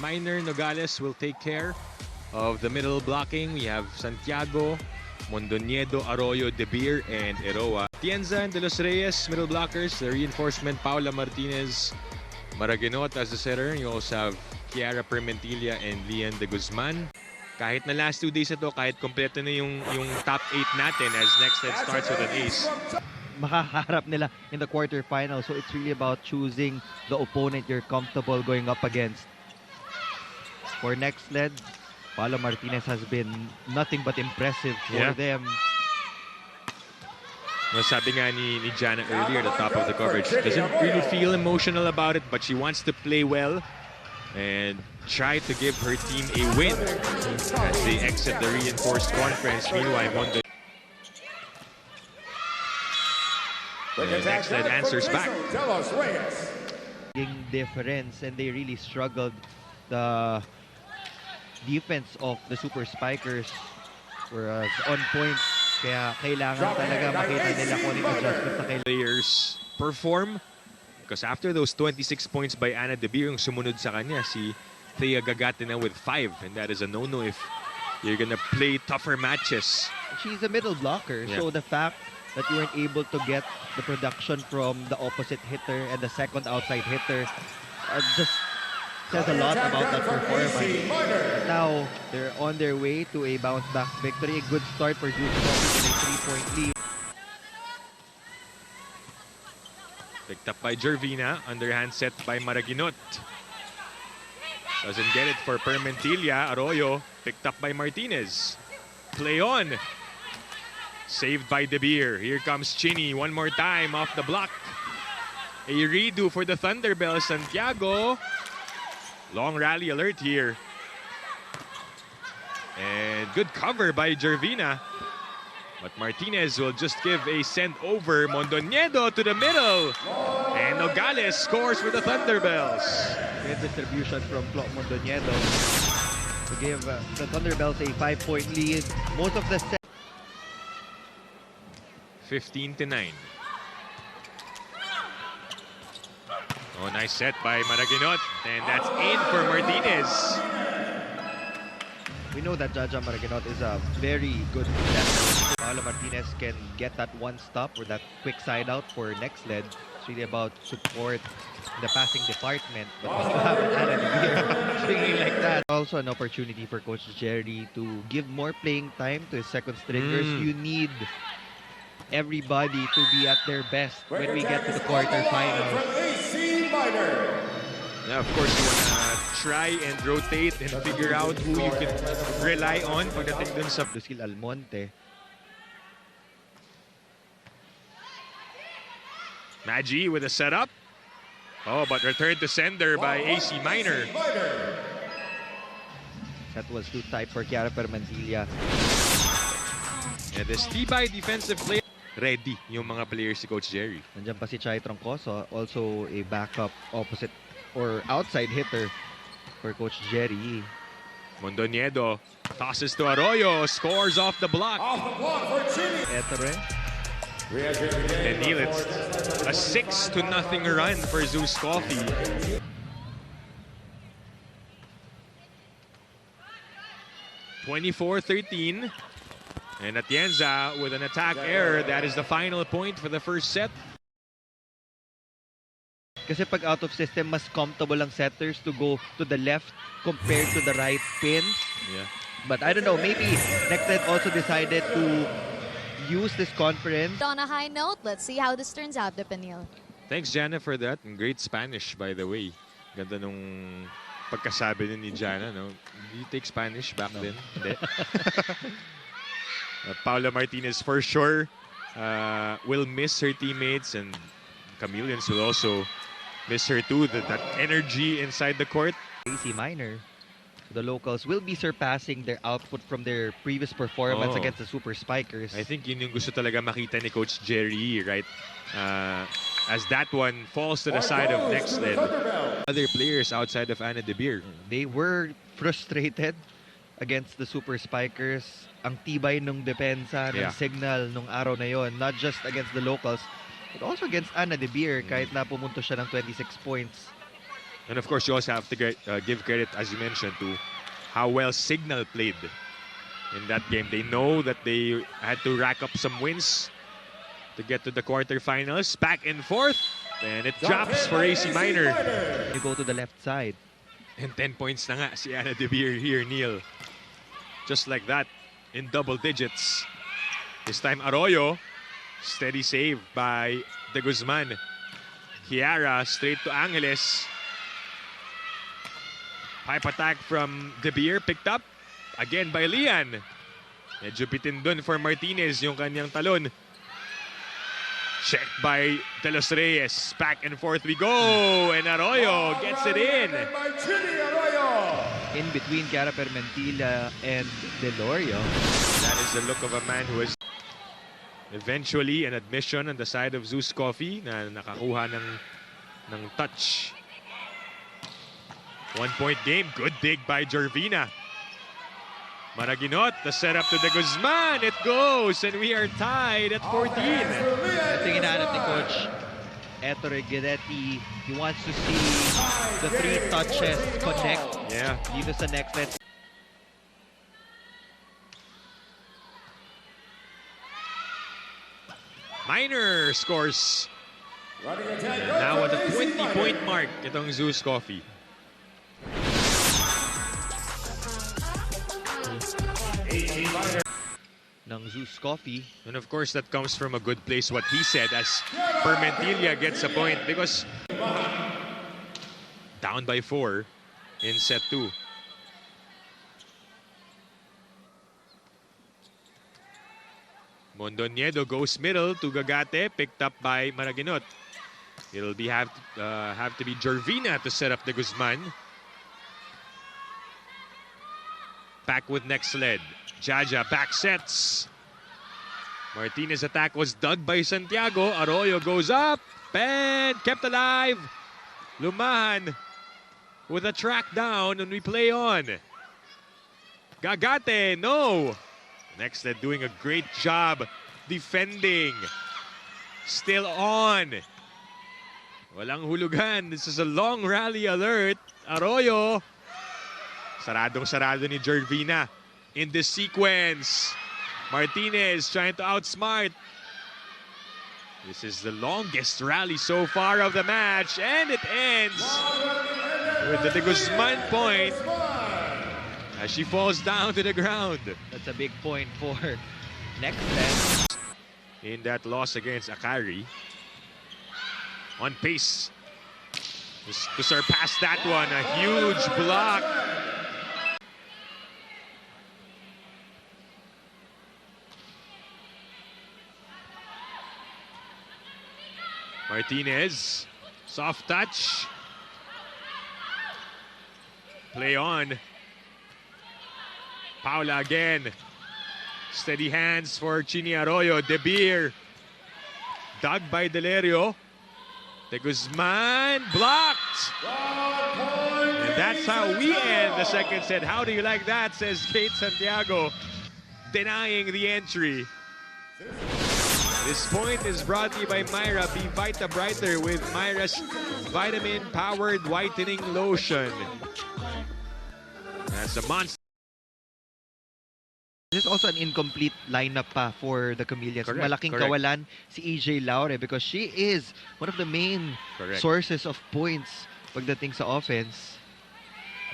Minor, Nogales will take care of the middle blocking. We have Santiago, Mondoñedo, Arroyo, De Beer, and Eroa. Tienza and De Los Reyes, middle blockers. The reinforcement, Paula Martinez, Maraguinot as the setter. You also have Kiara Permentilla and Lian de Guzman. Kahit na last 2 days ito, kahit kompleto na yung top 8 natin as Nxled starts with an ace. Makaharap nila in the quarterfinal. So it's really about choosing the opponent you're comfortable going up against. For Nxled, Paolo Martinez has been nothing but impressive for them. No, sabi nga ni Jana earlier at the top of the coverage, doesn't really feel emotional about it, but she wants to play well and try to give her team a win as they exit the reinforced conference. Meanwhile, Mondo Nxled answers back. Difference, and they really struggled. The defense of the Super Spikers whereas on point. Kaya kailangan talaga makita nila kung anong adjustment na kailangan. Players perform because after those 26 points by Ana De Beer, yung sumunod sa kanya, si Thea Gagatina with 5. And that is a no-no if you're gonna play tougher matches. She's a middle blocker, so the fact that you weren't able to get the production from the opposite hitter and the second outside hitter just says a lot about that performance. Now, they're on their way to a bounce-back victory. A good start for Zeus Coffee in a 3-point lead. Picked up by Jervina, underhand set by Maraguinot. Doesn't get it for Permentilla. Arroyo, picked up by Martinez. Play on. Saved by De Beer. Here comes Chini one more time off the block. A redo for the Thunderbell. Santiago. Long rally alert here. And good cover by Jervina. But Martinez will just give a send over. Mondoñedo to the middle. And Nogales scores for the Thunderbells. Good distribution from Mondoñedo to give the Thunderbells a 5-point lead. Most of the set. 15-9. Oh, nice set by Maraguinot. And that's in for Martinez. We know that Jaja Maraguinot is a very good defender. Paolo Martinez can get that one stop or that quick side out for Nxled. It's really about support in the passing department. But when you have an Ana De Beer swinging like that. Also an opportunity for Coach Jerry to give more playing time to his second stringers. You need everybody to be at their best when we get to the quarterfinals. Yeah, of course, you want to try and rotate and figure out who you can rely on pagdating dun sa Lucille Almonte. Maggie with a setup. Oh, but returned to sender by AC Minor. That was too tight for Kiara Permentilla. And this T-by defensive play. Ready yung mga players si Coach Jerry. Nandiyan pa si Chai Troncoso, also a backup opposite or outside hitter for Coach Jerry. Mondoñedo tosses to Arroyo, scores off the block. Eto rin. And Nxled, a 6-0 run for Zeus Coffee. (24-13). And Atienza with an attack error. That is the final point for the first set. Kasi pag out of system, mas comfortable ang setters to go to the left compared to the right pin. Yeah. But I don't know, maybe Nxled also decided to use this conference. On a high note, let's see how this turns out, Depanil. Thanks, Jana, for that. And great Spanish, by the way. Ganda nung pagkasabi ni Jana, no? Did you take Spanish back then? Hindi. Paula Martinez for sure will miss her teammates, and Chameleons will also miss her too. That energy inside the court. AC Minor, the locals will be surpassing their output from their previous performance against the Super Spikers. I think yun yung gusto talaga makita ni Coach Jerry, right? As that one falls to the side of Nxled. Other players outside of Ana De Beer. They were frustrated against the Super Spikers. Ang tibay nung depensa ng Signal nung araw na yon, not just against the locals, but also against Ana De Beer, kahit na pumunto siya ng 26 points. And of course, you also have to give credit, as you mentioned, to how well Signal played in that game. They know that they had to rack up some wins to get to the quarterfinals. Back and forth, and it drops for AC Minor. You go to the left side. And 10 points na nga si Ana De Beer here, Neil. Just like that, in double digits. This time Arroyo, steady save by De Guzman. Kiara straight to Angeles. Pipe attack from De Beer, picked up again by Lian. Medyo bitin dun for Martinez yung kanyang talon. Checked by De Los Reyes. Back and forth we go. And Arroyo gets it in. In between Chiara Permentilla and Delorio. That is the look of a man who is eventually an admission on the side of Zeus Coffee na nakakuha ng touch. 1-point game. Good dig by Jervina. Maraginot, the setup to De Guzman. It goes, and we are tied at 14. Ito yung hinahanap ni Coach Ettore Guidetti. He wants to see the 3 touches connect. Yeah. Dito sa Nxled. Minor scores. Now at the 20-point mark, itong Zeus Coffee. Ng Zeus Coffee. And of course, that comes from a good place, what he said, as Permentilla gets a point because down by 4 in set 2. Mondoniedo goes middle to Gagate, picked up by Maraginot. It'll have to be Jervina to set up De Guzman. Back with Nxled. Jaja back sets. Martinez attack was dug by Santiago. Arroyo goes up and kept alive. Lumahan with a track down, and we play on. Gagate, no. Nxled doing a great job defending. Still on. Walang hulugan. This is a long rally alert. Arroyo. Saradong-sarado ni Jervina. In this sequence, Martinez trying to outsmart. This is the longest rally so far of the match, and it ends with the De Guzman point as she falls down to the ground. That's a big point for Nxled. In that loss against Akari. On pace to surpass that one. A huge block. Martinez, soft touch. Play on. Paula again. Steady hands for Chini Arroyo. De Beer. Dug by Delerio. De Guzman blocked. And that's how we end the second set. How do you like that, says Kate Santiago, denying the entry. This point is brought to you by Myra. Be Vita Brighter with Myra's vitamin-powered whitening lotion. That's a monster. This is also an incomplete lineup pa for the Camelias. Correct, Malaking correct. kawalan si EJ Laure because she is one of the main Correct. sources of points pagdating sa offense.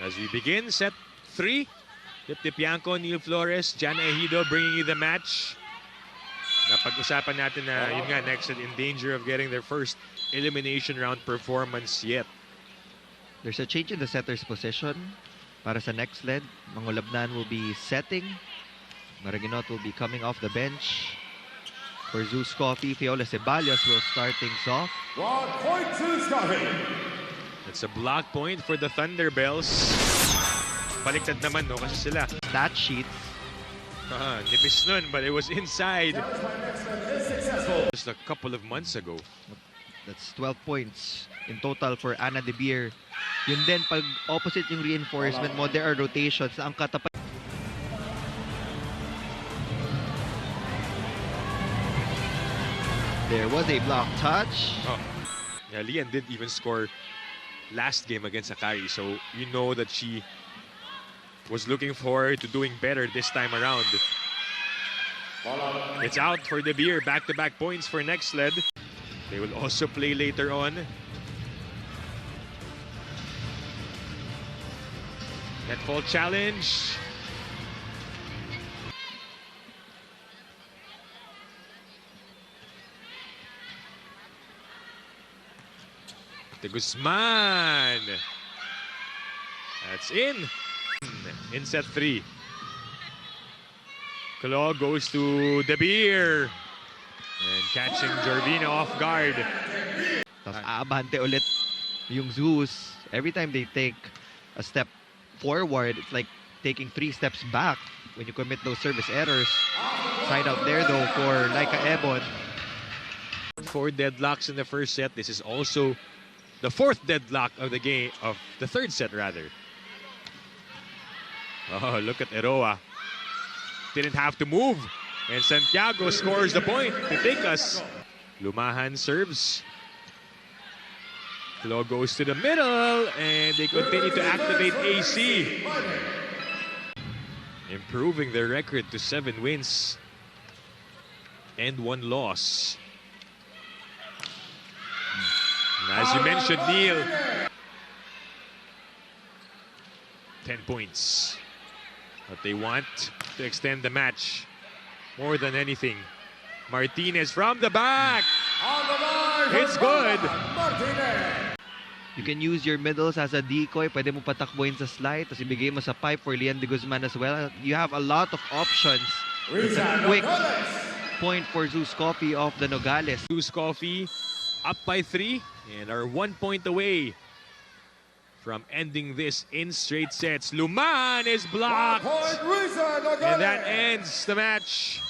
As we begin set 3, Tip Tipianco, Neil Flores, Jan Ejido bringing you the match. Napag-usapan natin na yun nga, Nxled in danger of getting their first elimination round performance yet. There's a change in the setter's position para sa Nxled. Mangulabnan will be setting. Maraginot will be coming off the bench. For Zeus Coffee, Fiola Ceballos will start things off. Block point, Zeus Coffee. It's a block point for the Thunderbells. Baliktad naman, no? Kasi sila. Stat sheet. Nipis nun, but it was inside just a couple of months ago. That's 12 points in total for Ana De Beer. Yun din, pag opposite yung reinforcement mo, there are rotations na ang katapat. There was a block touch. Oh. Yeah, Lian did even score last game against Akari. So you know that she was looking forward to doing better this time around. It's out for De Beer. Back-to-back points for Nxled. They will also play later on. Net fall challenge. De Guzman. That's in set 3. Claw goes to De Beer. And catching Jorvina off guard. Tapos aabante ulit yung Zeus. Every time they take a step forward, it's like taking 3 steps back when you commit those service errors. Side out there though for Laika Ebon. 4 deadlocks in the first set. This is also the 4th deadlock of the game, of the 3rd set rather. Oh, look at Eroa. Didn't have to move. And Santiago scores the point to take us. Lumahan serves. Flo goes to the middle, and they continue to activate AC. Improving their record to 7 wins and 1 loss. And as you mentioned, Neil, 10 points. But they want to extend the match more than anything. Martinez from the back. It's good. You can use your middles as a decoy. Pwede mo patakbuhin sa slide. Tapos ibigay mo sa pipe for Lian De Guzman as well. You have a lot of options. It's a quick point for Zeus Coffee of the Nogales. Zeus Coffee up by 3 and are 1 point away from ending this in straight sets. Luman is blocked. And that ends the match.